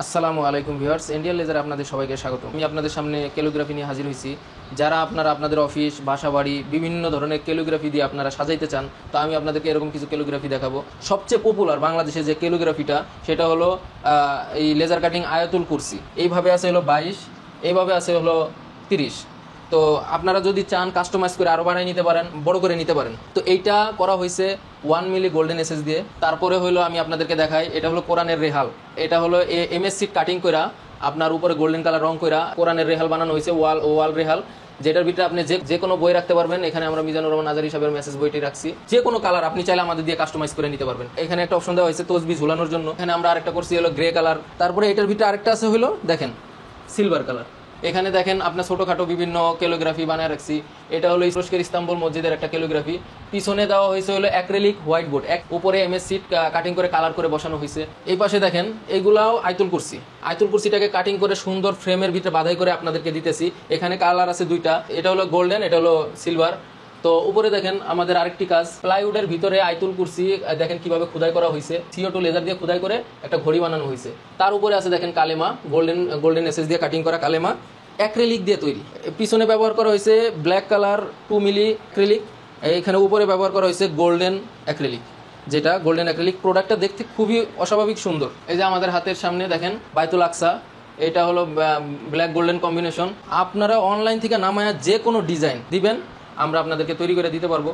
আসসালামু আলাইকুম viewers, Indian লেজারে আপনাদের সবাইকে স্বাগত। আমি আপনাদের সামনে ক্যালিগ্রাফি নিয়ে হাজির হয়েছি। যারা আপনারা আপনাদের অফিস, বাসা, বাড়ি বিভিন্ন ধরনের ক্যালিগ্রাফি দিয়ে আপনারা সাজাইতে চান, তো আমি আপনাদেরকে এরকম কিছু ক্যালিগ্রাফি দেখাবো। সবচেয়ে পপুলার বাংলাদেশে যে ক্যালিগ্রাফিটা, সেটা হলো এই লেজার কাটিং আয়াতুল কুরসি। এইভাবে আছে হলো 22, এইভাবে আছে হলো 30। তো আপনারা যদি চান কাস্টমাইজ করে আরও বানিয়ে নিতে পারেন, বড় করে নিতে পারেন। তো এইটা করা হয়েছে 1 মিলি গোল্ডেন এসএস দিয়ে। তারপরে হলো আমি আপনাদেরকে দেখাই, এটা হলো কোরআনের রেহাল। এটা হলো এমএসসি কাটিং করা, আপনার উপরে গোল্ডেন কালার রং করা কোরআনের রেহাল বানানো হয়েছে, ওয়াল রেহাল, যেটার ভিতরে আপনি যে কোনো বই রাখতে পারবেন। এখানে আমরা মিজানুর রহমান আজারি সাহেবের মেসেজ বইটি রাখছি। যে কোনো কালার আপনি চাইলে আমাদের দিয়ে কাস্টমাইজ করে নিতে পারবেন। এখানে একটা অপশন দেওয়া হয়েছে তসবি ঝুলানোর জন্য। এখানে আমরা আরেকটা করছি হলো গ্রে কালার। তারপরে এটার ভিতরে আরেকটা আছে হলো দেখেন সিলভার কালার। এখানে দেখেন আপনার ছোটোখাটো বিভিন্ন ক্যালিগ্রাফি বানায় রাখছি। এটা হলো তুরস্কের ইস্তাম্বুল মসজিদের একটা ক্যালিগ্রাফি। পিছনে দেওয়া হয়েছে হলো অ্যাক্রিলিক হোয়াইট বোর্ড, উপরে এমএস সিট কাটিং করে কালার করে বসানো হয়েছে। এই পাশে দেখেন এইগুলাও আয়াতুল কুরসি। আয়াতুল কুরসিটাকে কাটিং করে সুন্দর ফ্রেমের ভিতরে বাধাই করে আপনাদেরকে দিতেছি। এখানে কালার আছে দুইটা, এটা হলো গোল্ডেন, এটা হলো সিলভার। তো উপরে দেখেন আমাদের আরেকটি কাজ, প্লাইউডের ভিতরে আয়াতুল কুরসি দেখেন কিভাবে খোদাই করা হয়েছে। CO2 লেজার দিয়ে খোদাই করে একটা ঘড়ি বানানো হয়েছে। তার উপরে আছে দেখেন কালেমা, গোল্ডেন এসএস দিয়ে কাটিং করা কালেমা, অ্যাক্রিলিক দিয়ে তৈরি। পিছনে ব্যবহার করা হয়েছে ব্ল্যাক কালার 2 মিলি অ্যাক্রিলিক। এখানে উপরে ব্যবহার করা হয়েছে গোল্ডেন অ্যাক্রিলিক, যেটা গোল্ডেন অ্যাক্রিলিক প্রোডাক্টটা দেখতে খুবই অস্বাভাবিক সুন্দর। এই যে আমাদের হাতের সামনে দেখেন বাইতুল আকসা, এটা হলো ব্ল্যাক গোল্ডেন কম্বিনেশন। আপনারা অনলাইন থেকে নামায়া যে কোনো ডিজাইন দিবেন, আমরা আপনাদেরকে তৈরি করে দিতে পারবো।